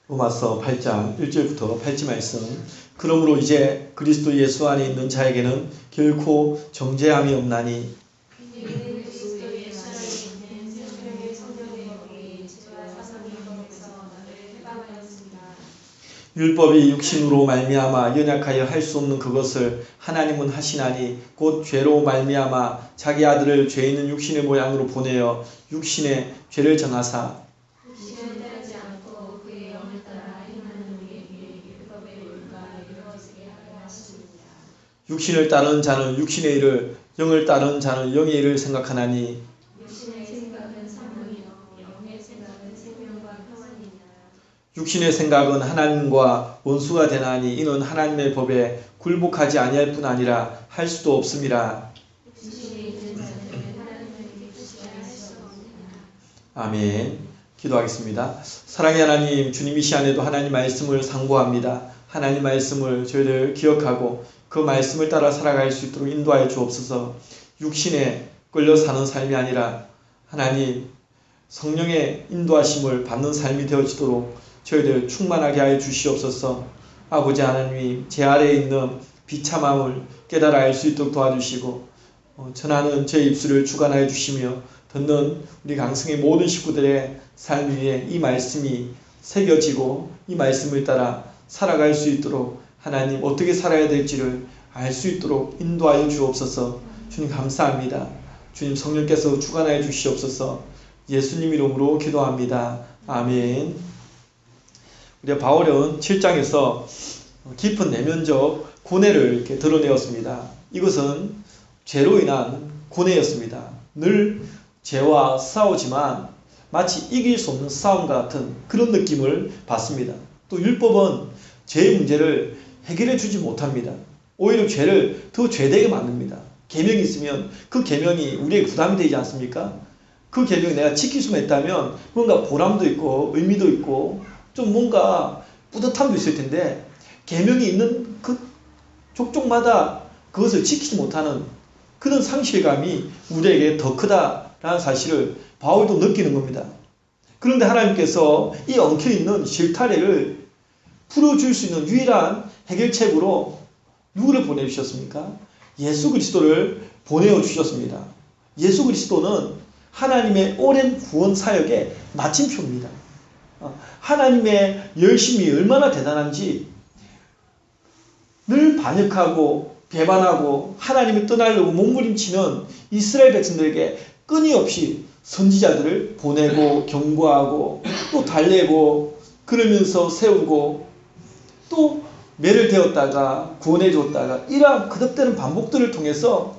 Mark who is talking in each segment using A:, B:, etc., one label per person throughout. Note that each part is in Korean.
A: 로마서 8장 1절부터 8절 말씀. 그러므로 이제 그리스도 예수 안에 있는 자에게는 결코 정죄함이 없나니 율법이 육신으로 말미암아 연약하여 할 수 없는 그것을 하나님은 하시나니 곧 죄로 말미암아 자기 아들을 죄 있는 육신의 모양으로 보내어 육신의 죄를 정하사 육신을 따르는 자는 육신의 일을, 영을 따르는 자는 영의 일을 생각하나니 육신의 생각은 하나님과 원수가 되나니 이는 하나님의 법에 굴복하지 아니할 뿐 아니라 할 수도 없음이라. 아멘. 기도하겠습니다. 사랑의 하나님, 주님 이 시간에도 하나님 말씀을 상고합니다. 하나님 말씀을 저희들 기억하고 그 말씀을 따라 살아갈 수 있도록 인도하여 주옵소서. 육신에 끌려 사는 삶이 아니라 하나님 성령의 인도하심을 받는 삶이 되어지도록 저희들 충만하게 하여 주시옵소서. 아버지 하나님, 제 아래에 있는 비참함을 깨달아 알 수 있도록 도와주시고 전하는 제 입술을 주관하여 주시며 듣는 우리 강성의 모든 식구들의 삶 위에 이 말씀이 새겨지고 이 말씀을 따라 살아갈 수 있도록 하나님 어떻게 살아야 될지를 알 수 있도록 인도하여 주옵소서. 주님 감사합니다. 주님 성령께서 주관하여 주시옵소서. 예수님 이름으로 기도합니다. 아멘. 우리 바울은 7장에서 깊은 내면적 고뇌를 이렇게 드러내었습니다. 이것은 죄로 인한 고뇌였습니다. 늘 죄와 싸우지만 마치 이길 수 없는 싸움과 같은 그런 느낌을 받습니다. 또 율법은 죄의 문제를 해결해 주지 못합니다. 오히려 죄를 더 죄되게 만듭니다. 계명이 있으면 그 계명이 우리에게 부담이 되지 않습니까? 그 계명이 내가 지킬 수만 있다면 뭔가 보람도 있고 의미도 있고 좀 뭔가 뿌듯함도 있을 텐데 계명이 있는 그 족족마다 그것을 지키지 못하는 그런 상실감이 우리에게 더 크다라는 사실을 바울도 느끼는 겁니다. 그런데 하나님께서 이 엉켜있는 실타래를 풀어줄 수 있는 유일한 해결책으로 누구를 보내주셨습니까? 예수 그리스도를 보내어 주셨습니다. 예수 그리스도는 하나님의 오랜 구원 사역의 마침표입니다. 하나님의 열심이 얼마나 대단한지 늘 반역하고 배반하고 하나님을 떠나려고 몸부림치는 이스라엘 백성들에게 끊임없이 선지자들을 보내고 경고하고 또 달래고 그러면서 세우고 또 매를 되었다가 구원해 줬다가 이러한 거듭되는 반복들을 통해서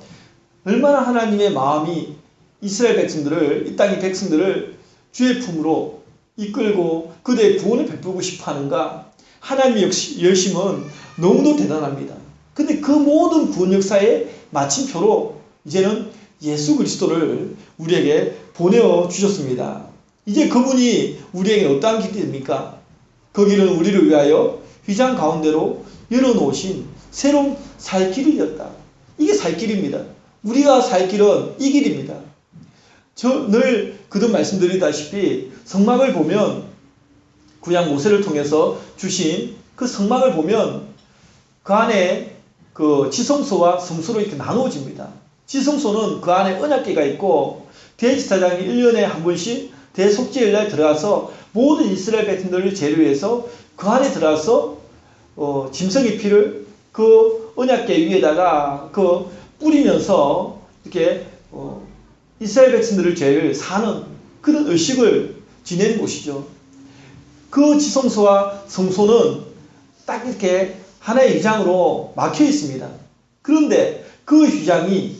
A: 얼마나 하나님의 마음이 이스라엘 백성들을 이 땅의 백성들을 주의 품으로 이끌고 그대의 구원을 베풀고 싶어 하는가. 하나님의 열심은 너무도 대단합니다. 근데 그 모든 구원 역사의 마침표로 이제는 예수 그리스도를 우리에게 보내어 주셨습니다. 이제 그분이 우리에게 어떠한 길이 됩니까? 그 길은 우리를 위하여 휘장 가운데로 열어놓으신 새로운 살 길이었다. 이게 살 길입니다. 우리가 살 길은 이 길입니다. 저 늘 그동 말씀드리다시피 성막을 보면 구약 모세를 통해서 주신 그 성막을 보면 그 안에 그 지성소와 성소로 이렇게 나누어집니다. 지성소는 그 안에 언약궤가 있고 대제사장이 1년에 한 번씩 대속죄일날 들어가서 모든 이스라엘 백성들을 죄를 위해서 그 안에 들어가서 짐승의 피를 그 언약궤 위에다가 그 뿌리면서 이렇게 이스라엘 백성들의 죄를 사는 그런 의식을 지내는 곳이죠. 그 지성소와 성소는 딱 이렇게 하나의 휘장으로 막혀 있습니다. 그런데 그 휘장이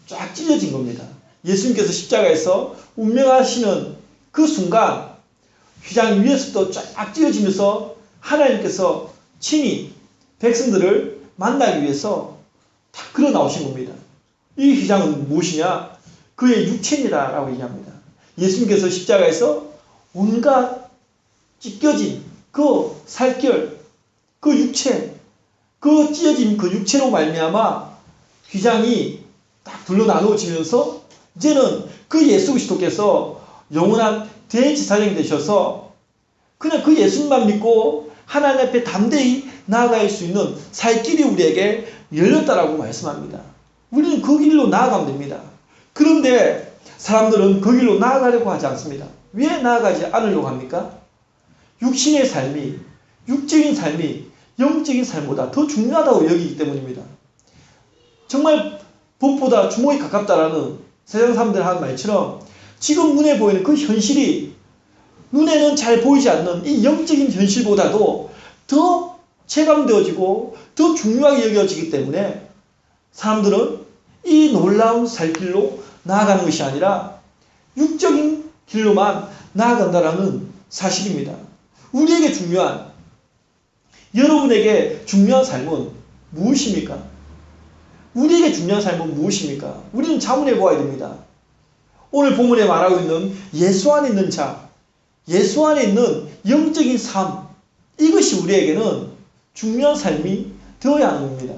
A: 쫙 찢어진 겁니다. 예수님께서 십자가에서 운명하시는 그 순간 휘장 위에서부터 쫙 찢어지면서 하나님께서 친히 백성들을 만나기 위해서 다 걸어 나오신 겁니다. 이 휘장은 무엇이냐? 그의 육체니라라고 얘기합니다. 예수님께서 십자가에서 온갖 찢겨진 그 살결, 그 육체, 그 찢어진 그 육체로 말미암아 휘장이 딱 둘로 나누어지면서 이제는 그 예수 그리스도께서 영원한 대제사장이 되셔서 그냥 그 예수님만 믿고 하나님 앞에 담대히 나아갈 수 있는 살 길이 우리에게 열렸다라고 말씀합니다. 우리는 그 길로 나아가면 됩니다. 그런데 사람들은 그 길로 나아가려고 하지 않습니다. 왜 나아가지 않으려고 합니까? 육신의 삶이, 육적인 삶이 영적인 삶보다 더 중요하다고 여기기 때문입니다. 정말 법보다 주먹이 가깝다라는 세상 사람들 하는 말처럼 지금 눈에 보이는 그 현실이 눈에는 잘 보이지 않는 이 영적인 현실보다도 더 체감되어지고 더 중요하게 여겨지기 때문에 사람들은 이 놀라운 살 길로 나아가는 것이 아니라 육적인 길로만 나아간다는 사실입니다. 우리에게 중요한, 여러분에게 중요한 삶은 무엇입니까? 우리에게 중요한 삶은 무엇입니까? 우리는 자문해 보아야 됩니다. 오늘 본문에 말하고 있는 예수 안에 있는 자, 예수 안에 있는 영적인 삶, 이것이 우리에게는 중요한 삶이 되어야 하는 겁니다.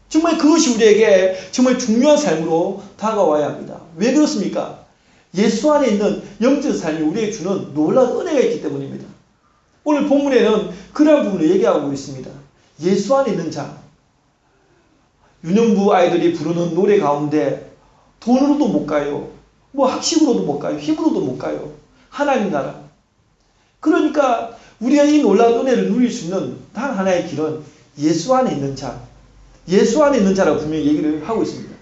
A: 정말 그것이 우리에게 정말 중요한 삶으로 다가와야 합니다. 왜 그렇습니까? 예수 안에 있는 영적 삶이 우리에게 주는 놀라운 은혜가 있기 때문입니다. 오늘 본문에는 그러한 부분을 얘기하고 있습니다. 예수 안에 있는 자, 유년부 아이들이 부르는 노래 가운데 돈으로도 못 가요. 뭐 학식으로도 못 가요. 힘으로도 못 가요. 하나님 나라. 그러니까 우리가 이 놀라운 은혜를 누릴 수 있는 단 하나의 길은 예수 안에 있는 자, 예수 안에 있는 자라고 분명히 얘기를 하고 있습니다.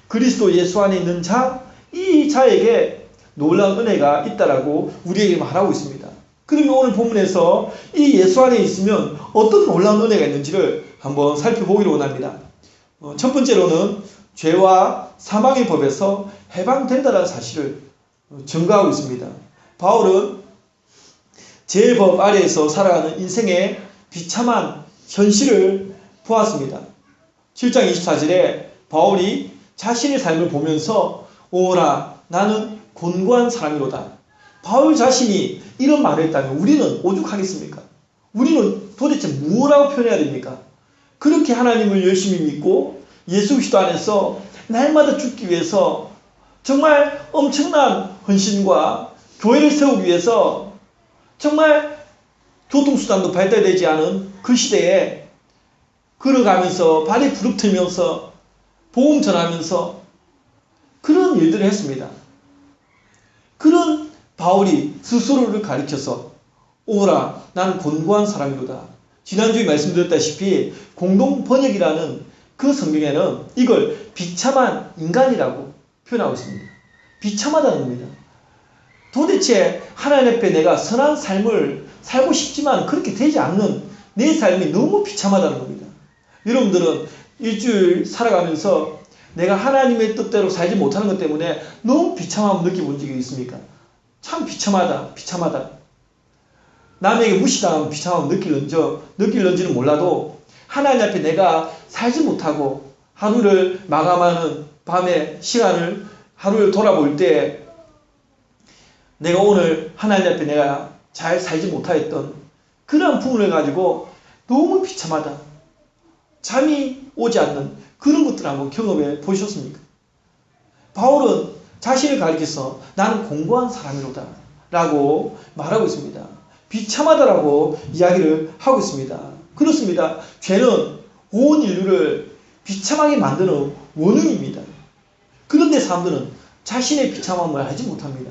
A: 그리스도 예수 안에 있는 자, 이 자에게 놀라운 은혜가 있다라고 우리에게 말하고 있습니다. 그러면 오늘 본문에서 이 예수 안에 있으면 어떤 놀라운 은혜가 있는지를 한번 살펴보기로 원합니다. 첫 번째로는 죄와 사망의 법에서 해방된다는 사실을 증거하고 있습니다. 바울은 죄의 법 아래에서 살아가는 인생의 비참한 현실을 보았습니다. 7장 24절에 바울이 자신의 삶을 보면서 오라 나는 곤고한 사람이로다. 바울 자신이 이런 말을 했다면 우리는 오죽하겠습니까? 우리는 도대체 뭐라고 표현해야 됩니까? 그렇게 하나님을 열심히 믿고 예수 그리스도 안에서 날마다 죽기 위해서 정말 엄청난 헌신과 교회를 세우기 위해서 정말 교통수단도 발달되지 않은 그 시대에 걸어가면서 발이 부릅뜨면서 복음 전하면서 그런 일들을 했습니다. 그런 바울이 스스로를 가리켜서 오라 나는 곤고한 사람이로다. 지난주에 말씀드렸다시피 공동 번역이라는 그 성경에는 이걸 비참한 인간이라고 표현하고 있습니다. 비참하다는 겁니다. 도대체 하나님 앞에 내가 선한 삶을 살고 싶지만 그렇게 되지 않는 내 삶이 너무 비참하다는 겁니다. 여러분들은 일주일 살아가면서 내가 하나님의 뜻대로 살지 못하는 것 때문에 너무 비참함을 느껴본 적이 있습니까? 참 비참하다, 비참하다. 남에게 무시당하면 비참함을 느낄는지는 몰라도 하나님 앞에 내가 살지 못하고 하루를 마감하는 밤에 시간을 하루를 돌아볼 때 내가 오늘 하나님 앞에 내가 잘 살지 못하였던 그런 부분을 가지고 너무 비참하다. 잠이 오지 않는 그런 것들을 한번 경험해 보셨습니까? 바울은 자신을 가리켜서 나는 공고한 사람이로다 라고 말하고 있습니다. 비참하다라고 이야기를 하고 있습니다. 그렇습니다. 죄는 온 인류를 비참하게 만드는 원흉입니다. 그런데 사람들은 자신의 비참함을 알지 못합니다.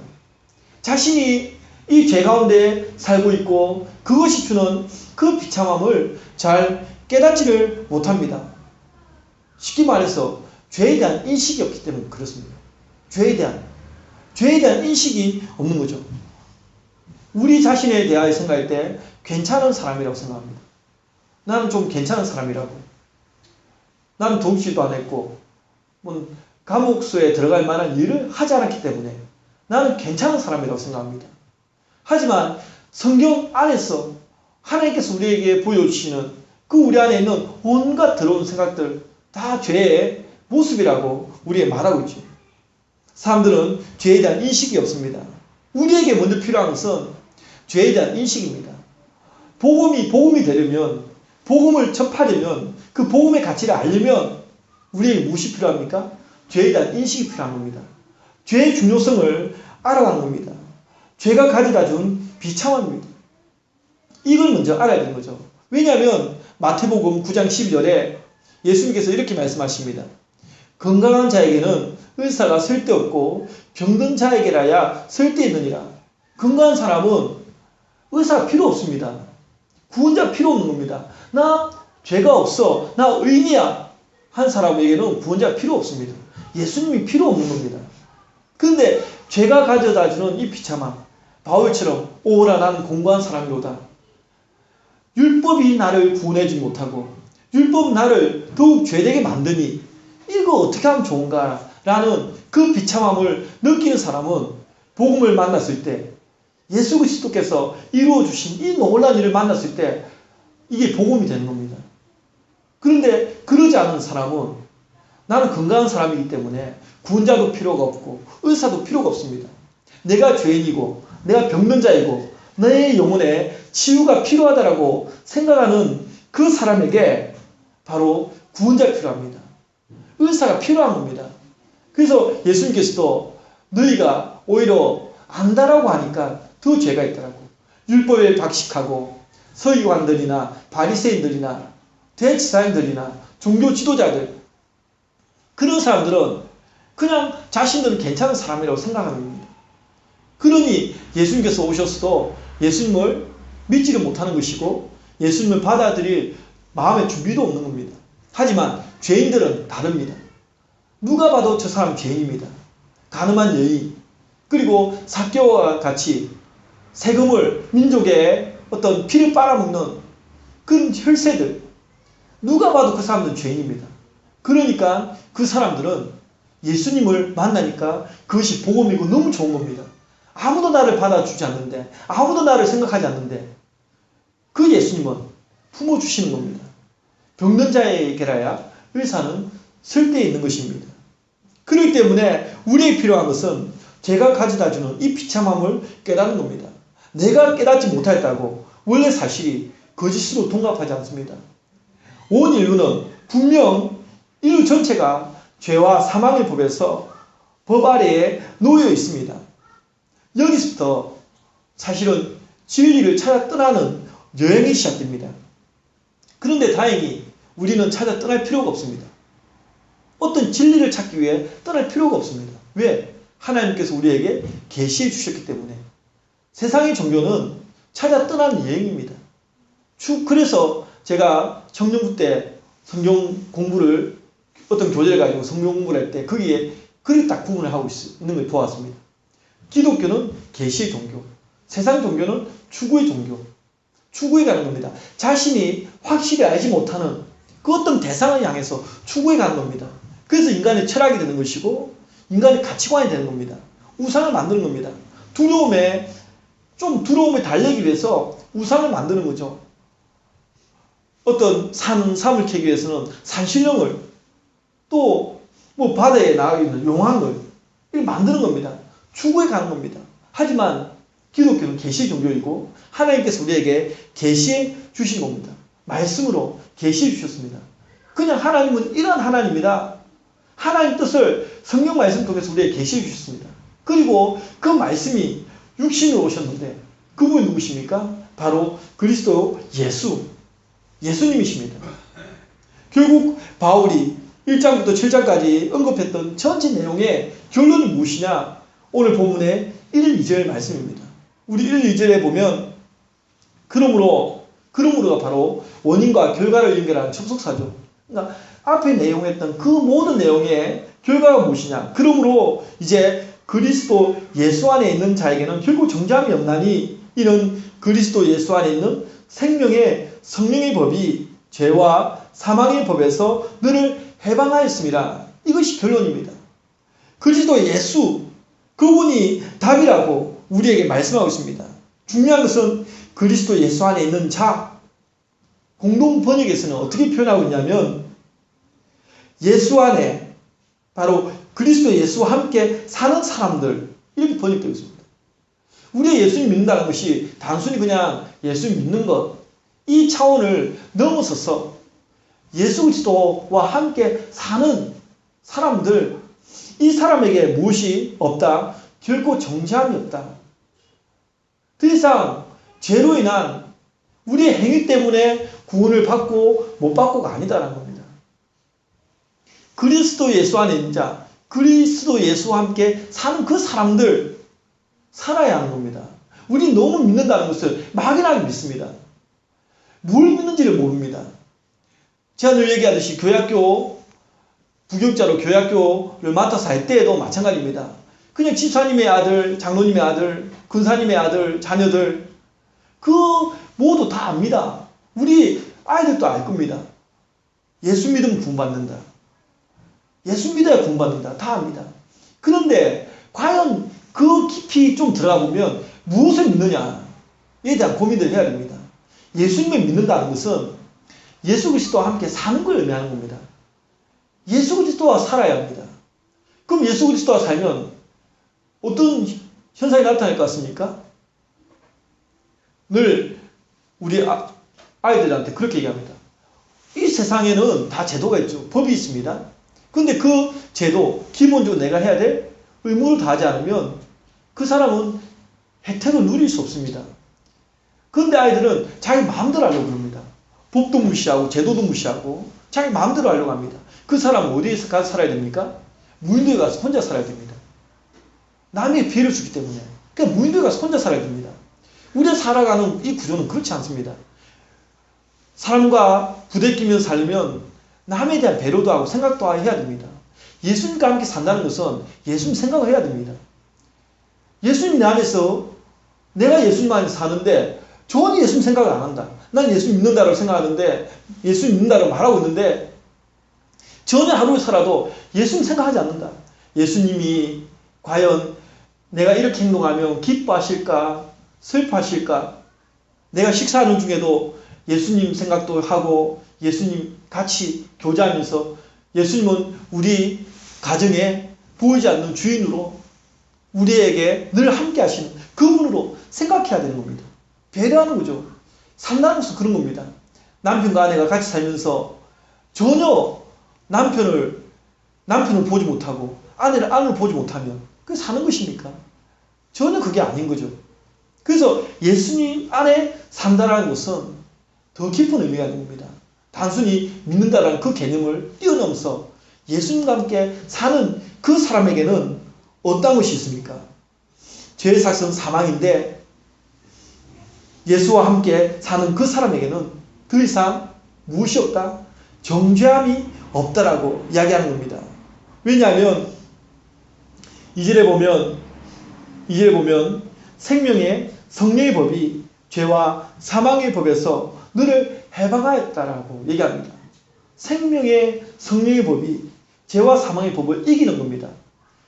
A: 자신이 이 죄 가운데 살고 있고 그것이 주는 그 비참함을 잘 깨닫지를 못합니다. 쉽게 말해서 죄에 대한 인식이 없기 때문에 그렇습니다. 죄에 대한 인식이 없는 거죠. 우리 자신에 대하여 생각할 때 괜찮은 사람이라고 생각합니다. 나는 좀 괜찮은 사람이라고. 나는 동치도 안 했고 감옥수에 들어갈 만한 일을 하지 않았기 때문에 나는 괜찮은 사람이라고 생각합니다. 하지만 성경 안에서 하나님께서 우리에게 보여주시는 그 우리 안에 있는 온갖 더러운 생각들 다 죄의 모습이라고 우리에게 말하고 있죠. 사람들은 죄에 대한 인식이 없습니다. 우리에게 먼저 필요한 것은 죄에 대한 인식입니다. 복음이 되려면, 복음을 접하려면, 그 복음의 가치를 알려면 우리에게 무엇이 필요합니까? 죄에 대한 인식이 필요한 겁니다. 죄의 중요성을 알아가는 겁니다. 죄가 가져다 준 비참함입니다. 이걸 먼저 알아야 되는 거죠. 왜냐하면 마태복음 9장 12절에 예수님께서 이렇게 말씀하십니다. 건강한 자에게는 의사가 쓸데없고 병든 자에게라야 쓸데있느니라. 건강한 사람은 의사가 필요 없습니다. 구원자 필요 없는 겁니다. 나 죄가 없어, 나 의인이야 한 사람에게는 구원자 필요 없습니다. 예수님이 필요 없는 겁니다. 그런데 죄가 가져다주는 이 비참함, 바울처럼 오라 나는 공고한 사람이로다. 율법이 나를 구원해주지 못하고 율법 나를 더욱 죄되게 만드니 이거 어떻게 하면 좋은가 라는 그 비참함을 느끼는 사람은 복음을 만났을 때, 예수 그리스도께서 이루어주신 이 놀라운 일을 만났을 때 이게 복음이 되는 겁니다. 그런데 그러지 않은 사람은 나는 건강한 사람이기 때문에 구원자도 필요가 없고 의사도 필요가 없습니다. 내가 죄인이고 내가 병든 자이고 내 영혼에 치유가 필요하다라고 생각하는 그 사람에게 바로 구원자가 필요합니다. 의사가 필요한 겁니다. 그래서 예수님께서도 너희가 오히려 안다라고 하니까 더 죄가 있더라고. 율법에 박식하고 서기관들이나 바리새인들이나 대제사장들이나 종교 지도자들, 그런 사람들은 그냥 자신들은 괜찮은 사람이라고 생각합니다. 그러니 예수님께서 오셨어도 예수님을 믿지를 못하는 것이고 예수님을 받아들일 마음의 준비도 없는 겁니다. 하지만 죄인들은 다릅니다. 누가 봐도 저 사람 죄인입니다. 가늠한 여인, 그리고 삭개와 같이 세금을, 민족의 어떤 피를 빨아먹는 그런 혈세들, 누가 봐도 그 사람들은 죄인입니다. 그러니까 그 사람들은 예수님을 만나니까 그것이 복음이고 너무 좋은 겁니다. 아무도 나를 받아주지 않는데, 아무도 나를 생각하지 않는데 그 예수님은 품어주시는 겁니다. 병든 자에게라야 의사는 쓸데있는 것입니다. 그렇기 때문에 우리에게 필요한 것은 제가 가져다주는 이 비참함을 깨닫는 겁니다. 내가 깨닫지 못했다고 원래 사실이 거짓으로 통합하지 않습니다. 온 인류는 분명 인류 전체가 죄와 사망의 법에서 법 아래에 놓여 있습니다. 여기서부터 사실은 진리를 찾아 떠나는 여행이 시작됩니다. 그런데 다행히 우리는 찾아 떠날 필요가 없습니다. 어떤 진리를 찾기 위해 떠날 필요가 없습니다. 왜? 하나님께서 우리에게 계시해 주셨기 때문에. 세상의 종교는 찾아 떠나는 여행입니다. 그래서 제가 청년부 때 성경 공부를, 어떤 교재를 가지고 성경 공부를 할 때 거기에 그렇게 딱 구분을 하고 있는 걸 보았습니다. 기독교는 계시의 종교, 세상 종교는 추구의 종교. 추구해 가는 겁니다. 자신이 확실히 알지 못하는 그 어떤 대상을 향해서 추구해 가는 겁니다. 그래서 인간의 철학이 되는 것이고 인간의 가치관이 되는 겁니다. 우상을 만드는 겁니다. 두려움에 달래기 위해서 우상을 만드는 거죠. 어떤 삶을 캐기 위해서는 산신령을, 또 뭐 바다에 나가기 위해서 용왕을 이렇게 만드는 겁니다. 추구해 가는 겁니다. 하지만 기독교는 계시 종교이고 하나님께서 우리에게 계시해 주신 겁니다. 말씀으로 계시해 주셨습니다. 그냥 하나님은 이런 하나님이다. 하나님 뜻을 성경 말씀 통해서 우리에게 계시해 주셨습니다. 그리고 그 말씀이 육신으로 오셨는데 그분이 누구십니까? 바로 그리스도 예수님이십니다. 결국 바울이 1장부터 7장까지 언급했던 전체 내용의 결론이 무엇이냐? 오늘 본문의 1, 2절 말씀입니다. 우리 1, 2절에 보면 그러므로가 바로 원인과 결과를 연결하는 접속사죠. 그러니까 앞에 내용했던 그 모든 내용의 결과가 무엇이냐? 그러므로 이제 그리스도 예수 안에 있는 자에게는 결국 정죄함이 없나니 이는 그리스도 예수 안에 있는 생명의 성령의 법이 죄와 사망의 법에서 너를 해방하였습니다. 이것이 결론입니다. 그리스도 예수, 그분이 답이라고 우리에게 말씀하고 있습니다. 중요한 것은 그리스도 예수 안에 있는 자, 공동 번역에서는 어떻게 표현하고 있냐면 예수 안에, 바로 그리스도 예수와 함께 사는 사람들, 이렇게 번역되어 있습니다. 우리가 예수님 믿는다는 것이 단순히 그냥 예수님 믿는 것, 이 차원을 넘어서서 예수 그리스도와 함께 사는 사람들, 이 사람에게 무엇이 없다? 결코 정죄함이 없다. 더 이상 죄로 인한 우리의 행위 때문에 구원을 받고 못 받고가 아니다라는 겁니다. 그리스도 예수 안에 있는 자, 그리스도 예수와 함께 사는 그 사람들 살아야 하는 겁니다. 우리 너무 믿는다는 것을 막연하게 믿습니다. 뭘 믿는지를 모릅니다. 제가 늘 얘기하듯이 교회학교, 부교육자로 교회학교를 맡아서 할 때에도 마찬가지입니다. 그냥 집사님의 아들, 장로님의 아들, 근사님의 아들, 자녀들 그 모두 다 압니다. 우리 아이들도 알 겁니다. 예수 믿으면 구원받는다. 예수 믿어야 구원받는다. 다 압니다. 그런데 과연 그 깊이 좀 들어가 보면 무엇을 믿느냐에 대한 고민을 해야 됩니다. 예수님을 믿는다는 것은 예수 그리스도와 함께 사는 걸 의미하는 겁니다. 예수 그리스도와 살아야 합니다. 그럼 예수 그리스도와 살면 어떤 현상이 나타날 것 같습니까? 늘 우리 아이들한테 그렇게 얘기합니다. 이 세상에는 다 제도가 있죠. 법이 있습니다. 근데 그 제도, 기본적으로 내가 해야 될 의무를 다하지 않으면 그 사람은 혜택을 누릴 수 없습니다. 그런데 아이들은 자기 마음대로 하려고 그럽니다. 법도 무시하고 제도도 무시하고 자기 마음대로 하려고 합니다. 그 사람은 어디에서 가서 살아야 됩니까? 무인도에 가서 혼자 살아야 됩니다. 남의 피해를 주기 때문에. 그러니까 무인도에 가서 혼자 살아야 됩니다. 우리가 살아가는 이 구조는 그렇지 않습니다. 사람과 부대끼면서 살려면 남에 대한 배려도 하고 생각도 해야 됩니다. 예수님과 함께 산다는 것은 예수님 생각을 해야 됩니다. 예수님 내 안에서 내가 예수님 안에서 사는데 전혀 예수님 생각을 안 한다. 난 예수님 믿는다고 생각하는데 예수님 믿는다고 말하고 있는데 전혀 하루를 살아도 예수님 생각하지 않는다. 예수님이 과연 내가 이렇게 행동하면 기뻐하실까? 슬퍼하실까? 내가 식사하는 중에도 예수님 생각도 하고 예수님 같이 교제하면서 예수님은 우리 가정에 보이지 않는 주인으로 우리에게 늘 함께 하시는 그분으로 생각해야 되는 겁니다. 배려하는 거죠. 산다는 것은 그런 겁니다. 남편과 아내가 같이 살면서 전혀 남편을 보지 못하고 아내를 보지 못하면 그게 사는 것입니까? 전혀 그게 아닌 거죠. 그래서 예수님 안에 산다는 것은 더 깊은 의미가 있는 겁니다. 단순히 믿는다라는 그 개념을 뛰어넘어서 예수님과 함께 사는 그 사람에게는 어떤 것이 있습니까? 죄의 삭은 사망인데 예수와 함께 사는 그 사람에게는 더 이상 무엇이 없다? 정죄함이 없다라고 이야기하는 겁니다. 왜냐하면 2절에 보면 생명의 성령의 법이 죄와 사망의 법에서 너를 해방하였다라고 얘기합니다. 생명의 성령의 법이 죄와 사망의 법을 이기는 겁니다.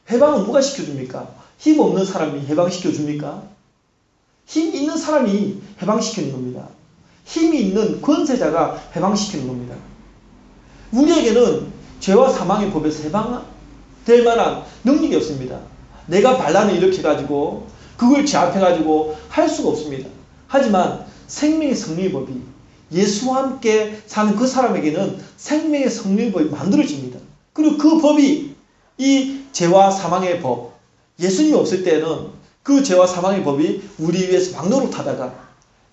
A: 해방은 누가 시켜줍니까? 힘 없는 사람이 해방시켜줍니까? 힘 있는 사람이 해방시키는 겁니다. 힘이 있는 권세자가 해방시키는 겁니다. 우리에게는 죄와 사망의 법에서 해방될 만한 능력이 없습니다. 내가 반란을 일으켜가지고 그걸 제압해가지고 할 수가 없습니다. 하지만 생명의 성령의 법이 예수와 함께 사는 그 사람에게는 생명의 성령의 법이 만들어집니다. 그리고 그 법이 이 죄와 사망의 법, 예수님이 없을 때는 그 죄와 사망의 법이 우리 위해서 막노릇하다가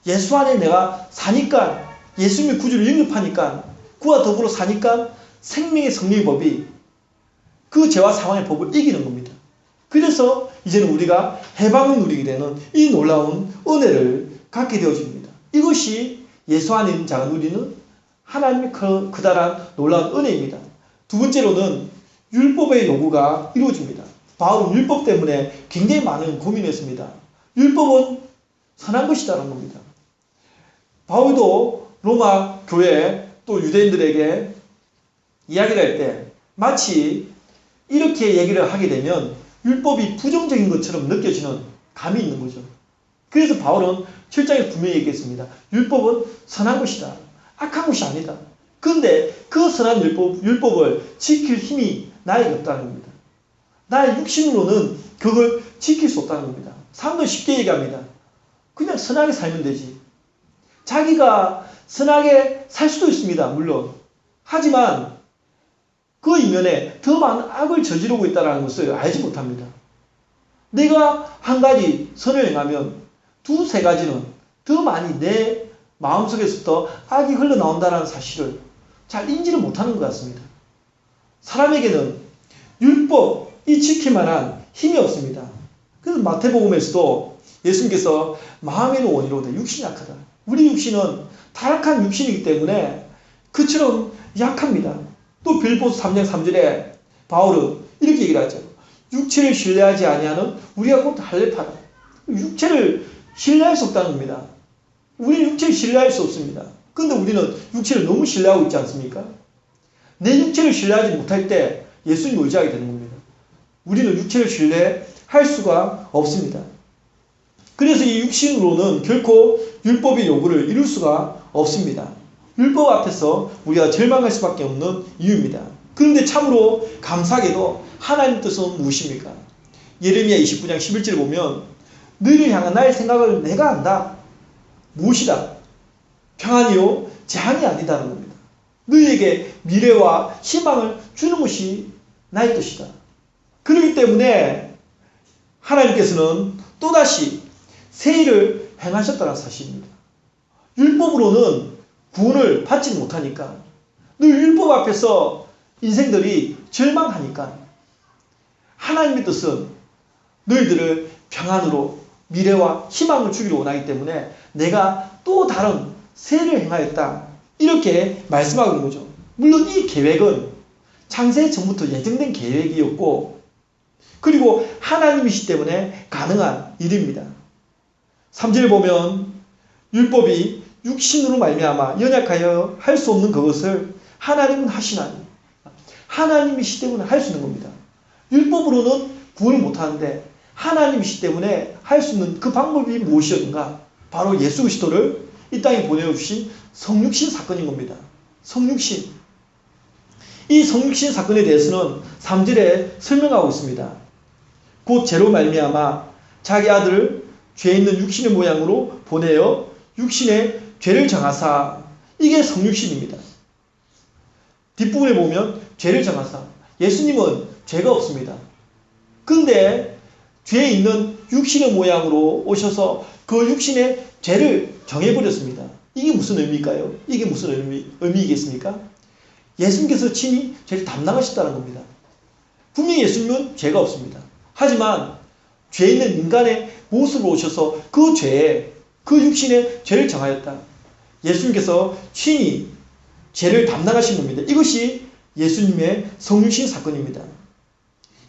A: 예수 안에 내가 사니까 예수님의 구주를 영접하니까 그와 더불어 사니까 생명의 성령의 법이 그 죄와 사망의 법을 이기는 겁니다. 그래서 이제는 우리가 해방을 누리게 되는 이 놀라운 은혜를 갖게 되어집니다. 이것이 예수 안에 있는 자가 누리는 하나님의 그다란 놀라운 은혜입니다. 두 번째로는 율법의 요구가 이루어집니다. 바울은 율법 때문에 굉장히 많은 고민을 했습니다. 율법은 선한 것이다라는 겁니다. 바울도 로마 교회 또 유대인들에게 이야기를 할 때 마치 이렇게 얘기를 하게 되면 율법이 부정적인 것처럼 느껴지는 감이 있는 거죠. 그래서 바울은 7장에 분명히 얘기했습니다. 율법은 선한 것이다. 악한 것이 아니다. 그런데 그 선한 율법을 지킬 힘이 나에게 없다는 겁니다. 나의 육신으로는 그걸 지킬 수 없다는 겁니다. 사람들 쉽게 얘기합니다. 그냥 선하게 살면 되지. 자기가 선하게 살 수도 있습니다. 물론. 하지만 그 이면에 더 많은 악을 저지르고 있다는 것을 알지 못합니다. 내가 한 가지 선을 행하면 두세 가지는 더 많이 내 마음속에서부터 악이 흘러나온다는 사실을 잘 인지를 못하는 것 같습니다. 사람에게는 율법이 지킬 만한 힘이 없습니다. 그래서 마태복음에서도 예수님께서 마음에는 원이로되 육신이 약하다. 우리 육신은 타락한 육신이기 때문에 그처럼 약합니다. 또 빌립보서 3장 3절에 바울은 이렇게 얘기를 하죠. 육체를 신뢰하지 아니하는 우리가 곧 할례파라. 육체를 신뢰할 수 없다는 겁니다. 우리는 육체를 신뢰할 수 없습니다. 그런데 우리는 육체를 너무 신뢰하고 있지 않습니까? 내 육체를 신뢰하지 못할 때 예수님 의지하게 되는 겁니다. 우리는 육체를 신뢰할 수가 없습니다. 그래서 이 육신으로는 결코 율법의 요구를 이룰 수가 없습니다. 율법 앞에서 우리가 절망할 수밖에 없는 이유입니다. 그런데 참으로 감사하게도 하나님 뜻은 무엇입니까? 예레미야 29장 11절에 보면 너희를 향한 나의 생각을 내가 안다. 무엇이다? 평안이요 재앙이 아니다는 겁니다. 너희에게 미래와 희망을 주는 것이 나의 뜻이다. 그렇기 때문에 하나님께서는 또다시 새 일을 행하셨다는 사실입니다. 율법으로는 구원을 받지 못하니까, 늘 율법 앞에서 인생들이 절망하니까 하나님의 뜻은 너희들을 평안으로 미래와 희망을 주기를 원하기 때문에 내가 또 다른 새 일을 행하였다. 이렇게 말씀하고 있는 거죠. 물론 이 계획은 창세 전부터 예정된 계획이었고, 그리고 하나님이시기 때문에 가능한 일입니다. 3절에 보면 율법이 육신으로 말미암아 연약하여 할 수 없는 그것을 하나님은 하시나니, 하나님이시기 때문에 할 수 있는 겁니다. 율법으로는 구원을 못하는데 하나님이시기 때문에 할 수 있는 그 방법이 무엇이었는가? 바로 예수 그리스도를 이 땅에 보내주신 성육신 사건인 겁니다. 성육신. 이 성육신 사건에 대해서는 3절에 설명하고 있습니다. 곧 죄로 말미암아 자기 아들을 죄 있는 육신의 모양으로 보내어 육신의 죄를 정하사. 이게 성육신입니다. 뒷부분에 보면 죄를 정하사. 예수님은 죄가 없습니다. 그런데 죄에 있는 육신의 모양으로 오셔서 그 육신의 죄를 정해버렸습니다. 이게 무슨 의미일까요? 이게 무슨 의미이겠습니까? 예수님께서 친히 죄를 담당하셨다는 겁니다. 분명히 예수님은 죄가 없습니다. 하지만 죄 있는 인간의 모습으로 오셔서 그 죄에, 그 육신의 죄를 정하였다. 예수님께서 친히 죄를 담당하신 겁니다. 이것이 예수님의 성육신 사건입니다.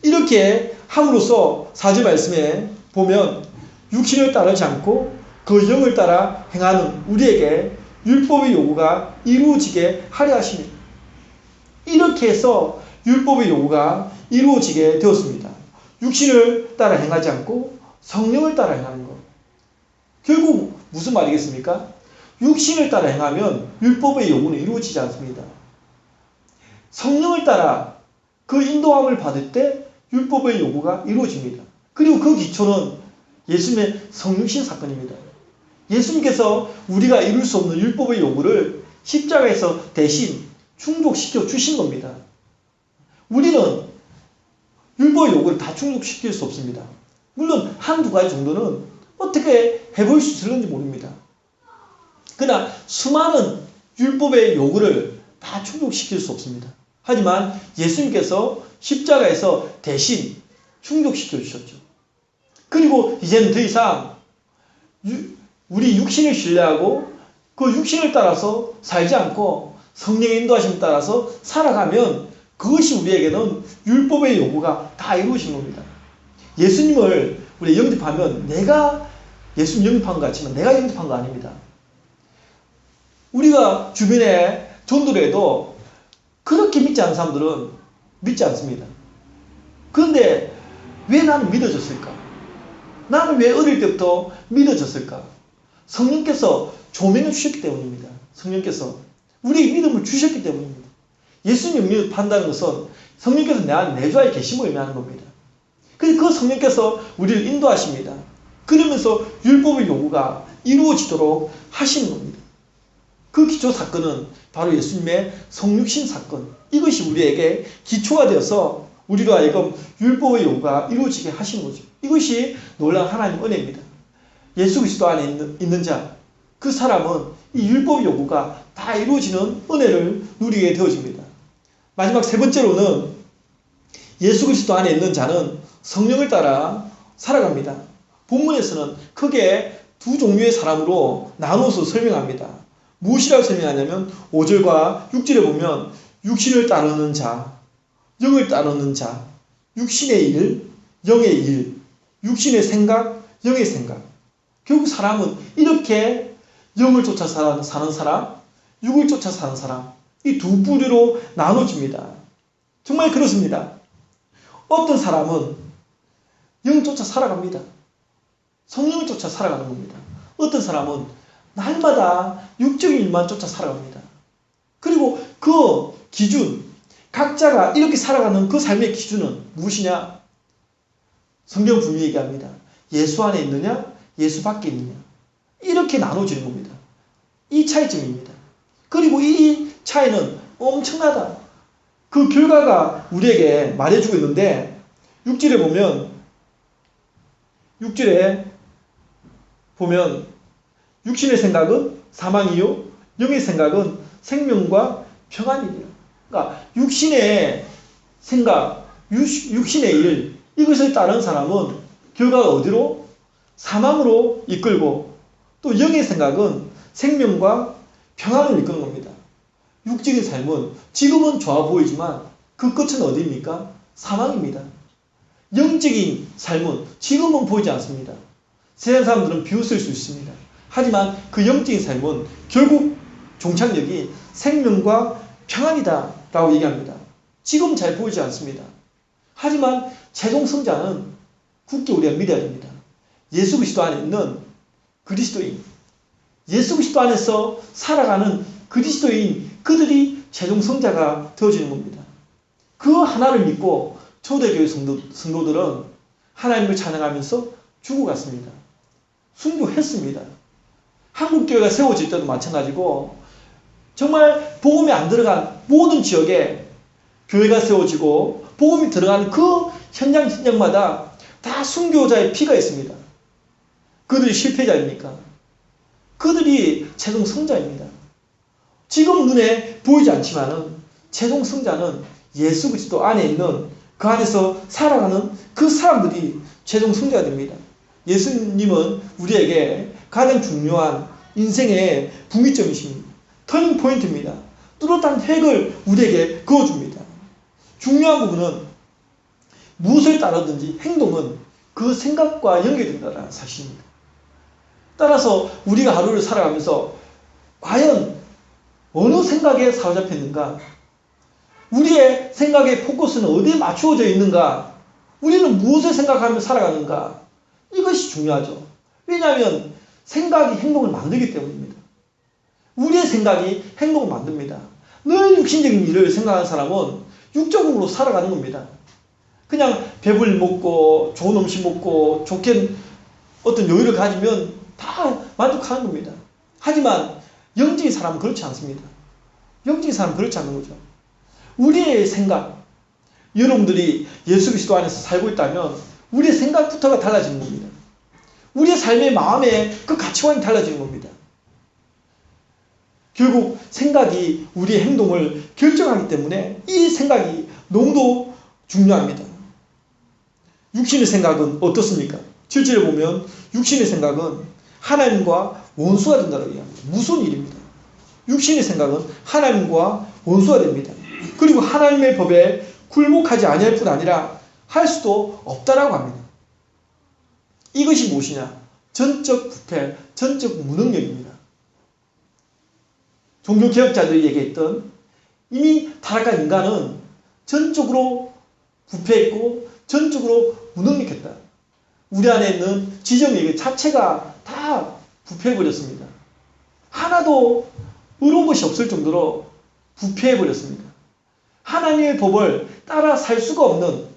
A: 이렇게 함으로써 4절 말씀에 보면 육신을 따르지 않고 그 영을 따라 행하는 우리에게 율법의 요구가 이루어지게 하려 하십니다. 이렇게 해서 율법의 요구가 이루어지게 되었습니다. 육신을 따라 행하지 않고 성령을 따라 행하는 것. 결국 무슨 말이겠습니까? 육신을 따라 행하면 율법의 요구는 이루어지지 않습니다. 성령을 따라 그 인도함을 받을 때 율법의 요구가 이루어집니다. 그리고 그 기초는 예수님의 성육신 사건입니다. 예수님께서 우리가 이룰 수 없는 율법의 요구를 십자가에서 대신 충족시켜 주신 겁니다. 우리는 율법의 요구를 다 충족시킬 수 없습니다. 물론 한두 가지 정도는 어떻게 해볼 수 있을지 모릅니다. 그러나 수많은 율법의 요구를 다 충족시킬 수 없습니다. 하지만 예수님께서 십자가에서 대신 충족시켜 주셨죠. 그리고 이제는 더 이상 우리 육신을 신뢰하고 그 육신을 따라서 살지 않고 성령의 인도하심을 따라서 살아가면 그것이 우리에게는 율법의 요구가 다 이루어진 겁니다. 예수님을 우리 영접하면 내가 예수님 영접한 것 같지만 내가 영접한 거 아닙니다. 우리가 주변에 전도를 해도 그렇게 믿지 않는 사람들은 믿지 않습니다. 그런데 왜 나는 믿어졌을까? 나는 왜 어릴 때부터 믿어졌을까? 성령께서 조명을 주셨기 때문입니다. 성령께서 우리에게 믿음을 주셨기 때문입니다. 예수님 영접한다는 것은 성령께서 내 안에 내주하에 계심을 의미하는 겁니다. 그래서 그 성령께서 우리를 인도하십니다. 그러면서 율법의 요구가 이루어지도록 하시는 겁니다. 그 기초 사건은 바로 예수님의 성육신 사건. 이것이 우리에게 기초가 되어서 우리로 하여금 율법의 요구가 이루어지게 하시는 거죠. 이것이 놀라운 하나님 은혜입니다. 예수 그리스도 안에 있는 자, 그 사람은 이 율법 요구가 다 이루어지는 은혜를 누리게 되어집니다. 마지막 세 번째로는 예수 그리스도 안에 있는 자는 성령을 따라 살아갑니다. 본문에서는 크게 두 종류의 사람으로 나눠서 설명합니다. 무엇이라고 설명하냐면 5절과 6절에 보면 육신을 따르는 자, 영을 따르는 자, 육신의 일, 영의 일, 육신의 생각, 영의 생각. 결국 사람은 이렇게 영을 쫓아 사는 사람, 육을 쫓아 사는 사람, 이 두 부류로 나눠집니다. 정말 그렇습니다. 어떤 사람은 영 쫓아 살아갑니다. 성령을 쫓아 살아가는 겁니다. 어떤 사람은 날마다 육적인 일만 쫓아 살아갑니다. 그리고 그 기준, 각자가 이렇게 살아가는 그 삶의 기준은 무엇이냐? 성경 분명히 얘기합니다. 예수 안에 있느냐? 예수 밖에 있느냐? 이렇게 나눠지는 겁니다. 이 차이점입니다. 그리고 이 차이는 엄청나다. 그 결과가 우리에게 말해주고 있는데 6절에 보면 육신의 생각은 사망이요 영의 생각은 생명과 평안이니라. 그러니까 육신의 생각, 육신의 일, 이것을 따른 사람은 결과가 어디로? 사망으로 이끌고, 또 영의 생각은 생명과 평안을 이끄는 겁니다. 육적인 삶은 지금은 좋아 보이지만 그 끝은 어디입니까? 사망입니다. 영적인 삶은 지금은 보이지 않습니다. 세상 사람들은 비웃을 수 있습니다. 하지만 그 영적인 삶은 결국 종착역이 생명과 평안이다 라고 얘기합니다. 지금 잘 보이지 않습니다. 하지만 최종 승자는 굳게 우리가 믿어야 됩니다. 예수 그리스도 안에 있는 그리스도인, 예수 그리스도 안에서 살아가는 그리스도인, 그들이 최종 승자가 되어지는 겁니다. 그 하나를 믿고 초대교회 성도들은 하나님을 찬양하면서 죽어갔습니다. 순교했습니다. 한국교회가 세워질 때도 마찬가지고 정말 복음이 안 들어간 모든 지역에 교회가 세워지고 복음이 들어가는 그 현장마다 다 순교자의 피가 있습니다. 그들이 실패자입니까? 그들이 최종 승자입니다. 지금 눈에 보이지 않지만은 최종 승자는 예수 그리스도 안에 있는 그 안에서 살아가는 그 사람들이 최종 승자가 됩니다. 예수님은 우리에게 가장 중요한 인생의 분기점이십니다. 터닝 포인트입니다. 뚜렷한 핵을 우리에게 그어줍니다. 중요한 부분은 무엇을 따르든지 행동은 그 생각과 연결된다는 사실입니다. 따라서 우리가 하루를 살아가면서 과연 어느 생각에 사로잡혔는가? 우리의 생각의 포커스는 어디에 맞추어져 있는가? 우리는 무엇을 생각하며 살아가는가? 이것이 중요하죠. 왜냐하면 생각이 행동을 만들기 때문입니다. 우리의 생각이 행동을 만듭니다. 늘 육신적인 일을 생각하는 사람은 육적으로 살아가는 겁니다. 그냥 배불리 먹고 좋은 음식 먹고 좋게 어떤 여유를 가지면 다 만족하는 겁니다. 하지만 영적인 사람은 그렇지 않습니다. 영적인 사람은 그렇지 않는 거죠. 우리의 생각, 여러분들이 예수 그리스도 안에서 살고 있다면 우리의 생각부터가 달라지는 겁니다. 우리의 삶의 마음의 그 가치관이 달라지는 겁니다. 결국 생각이 우리의 행동을 결정하기 때문에 이 생각이 너무도 중요합니다. 육신의 생각은 어떻습니까? 7절에 보면 육신의 생각은 하나님과 원수가 된다고 얘기합니다. 무서운 일입니다. 육신의 생각은 하나님과 원수가 됩니다. 그리고 하나님의 법에 굴복하지 아니할 뿐 아니라 할 수도 없다라고 합니다. 이것이 무엇이냐? 전적 부패, 전적 무능력입니다. 종교개혁자들이 얘기했던 이미 타락한 인간은 전적으로 부패했고 전적으로 무능력했다. 우리 안에 있는 지정의식 자체가 다 부패해버렸습니다. 하나도 의로운 것이 없을 정도로 부패해버렸습니다. 하나님의 법을 따라 살 수가 없는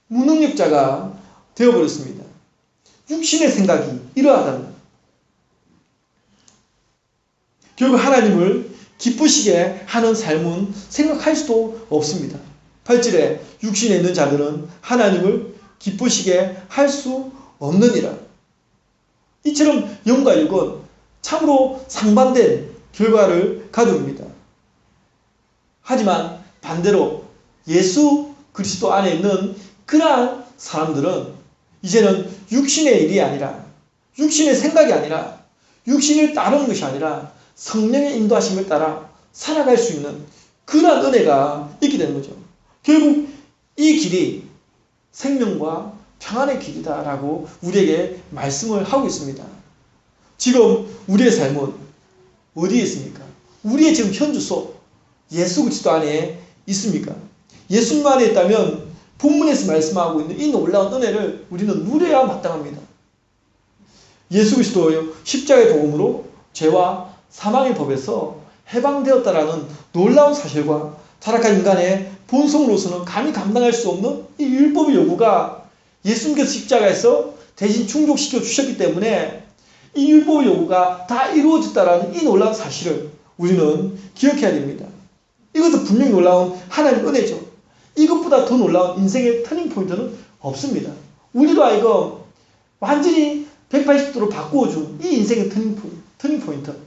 A: 무능력자가 되어버렸습니다. 육신의 생각이 이러하다는 결국 하나님을 기쁘시게 하는 삶은 생각할 수도 없습니다. 8절에 육신에 있는 자들은 하나님을 기쁘시게 할 수 없느니라. 이처럼 영과 육은 참으로 상반된 결과를 가져옵니다. 하지만 반대로 예수 그리스도 안에 있는 그러한 사람들은 이제는 육신의 일이 아니라, 육신의 생각이 아니라, 육신을 따르는 것이 아니라 성령의 인도하심을 따라 살아갈 수 있는 그러한 은혜가 있게 되는 거죠. 결국 이 길이 생명과 평안의 길이다라고 우리에게 말씀을 하고 있습니다. 지금 우리의 삶은 어디에 있습니까? 우리의 지금 현주소 예수 그리스도 안에 있습니까? 예수님 안에 있다면 본문에서 말씀하고 있는 이 놀라운 은혜를 우리는 누려야 마땅합니다. 예수 그리스도의 십자가의 복음으로 죄와 사망의 법에서 해방되었다라는 놀라운 사실과 타락한 인간의 본성으로서는 감히 감당할 수 없는 이 율법의 요구가 예수님께서 십자가에서 대신 충족시켜 주셨기 때문에 이 율법의 요구가 다 이루어졌다라는 이 놀라운 사실을 우리는 기억해야 됩니다. 이것도 분명히 놀라운 하나님의 은혜죠. 이것보다 더 놀라운 인생의 터닝포인트는 없습니다. 우리로 하여금 완전히 180도로 바꾸어준 이 인생의 터닝포인트,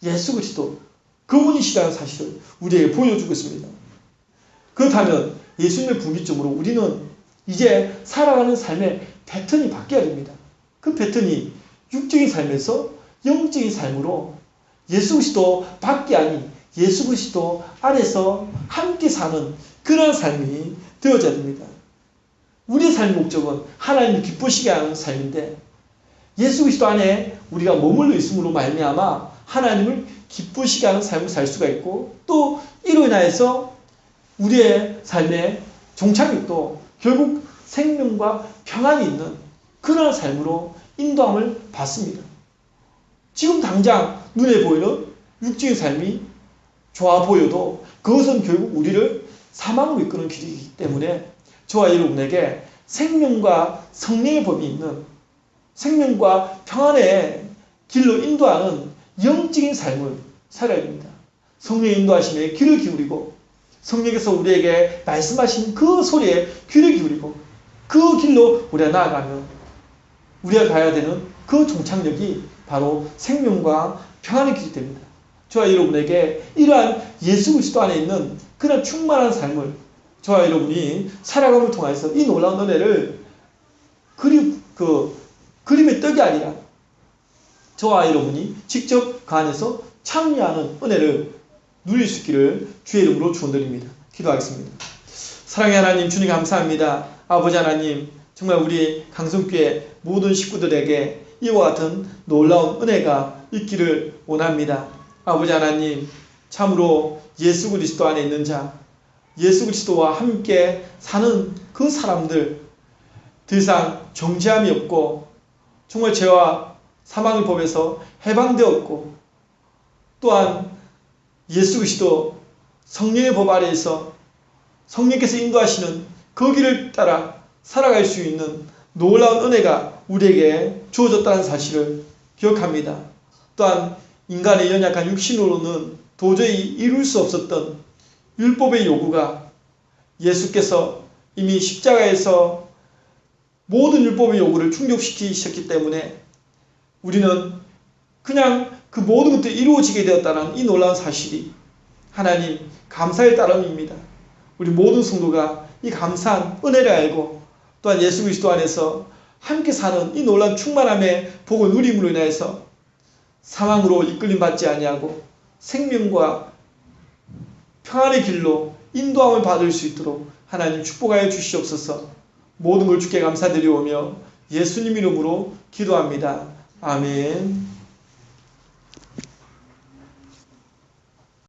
A: 예수 그리스도 그분이시라는 사실을 우리에게 보여주고 있습니다. 그렇다면 예수님의 분기점으로 우리는 이제 살아가는 삶의 패턴이 바뀌어야 됩니다. 그 패턴이 육적인 삶에서 영적인 삶으로 예수 그리스도 밖이 아닌 예수 그리스도 안에서 함께 사는 그런 삶이 되어져야 됩니다. 우리의 삶의 목적은 하나님을 기쁘시게 하는 삶인데 예수 그리스도 안에 우리가 머물러 있음으로 말미암아 하나님을 기쁘시게 하는 삶을 살 수가 있고, 또 이로 인하여서 우리의 삶의 종착역도 결국 생명과 평안이 있는 그런 삶으로 인도함을 받습니다. 지금 당장 눈에 보이는 육적인 삶이 좋아 보여도 그것은 결국 우리를 사망으로 이끄는 길이기 때문에 저와 여러분에게 생명과 성령의 법이 있는, 생명과 평안의 길로 인도하는 영적인 삶을 살아야 됩니다. 성령의 인도하심에 귀를 기울이고 성령께서 우리에게 말씀하신 그 소리에 귀를 기울이고 그 길로 우리가 나아가면 우리가 가야 되는 그 종착역이 바로 생명과 평안의 길이 됩니다. 저와 여러분에게 이러한 예수 그리스도 안에 있는 그런 충만한 삶을 저와 여러분이 살아감을 통해서 이 놀라운 은혜를 그림의 떡이 아니라 저와 여러분이 직접 그 안에서 참여하는 은혜를 누릴 수 있기를 주의 이름으로 축원드립니다. 기도하겠습니다. 사랑의 하나님, 주님 감사합니다. 아버지 하나님, 정말 우리 강성교회 모든 식구들에게 이와 같은 놀라운 은혜가 있기를 원합니다. 아버지 하나님, 참으로 예수 그리스도 안에 있는 자, 예수 그리스도와 함께 사는 그 사람들, 더 이상 정죄함이 없고 정말 죄와 사망의 법에서 해방되었고, 또한 예수 그리스도 성령의 법 아래에서 성령께서 인도하시는 그 길을 따라 살아갈 수 있는 놀라운 은혜가 우리에게 주어졌다는 사실을 기억합니다. 또한 인간의 연약한 육신으로는 도저히 이룰 수 없었던 율법의 요구가 예수께서 이미 십자가에서 모든 율법의 요구를 충족시키셨기 때문에 우리는 그냥 그 모든 것들이 이루어지게 되었다는 이 놀라운 사실이 하나님 감사의 따름입니다. 우리 모든 성도가 이 감사한 은혜를 알고 또한 예수 그리스도 안에서 함께 사는 이 놀라운 충만함의 복을 누림으로 인해서 사망으로 이끌림 받지 아니하고 생명과 평안의 길로 인도함을 받을 수 있도록 하나님 축복하여 주시옵소서. 모든 걸 주께 감사드리오며 예수님 이름으로 기도합니다. 아멘.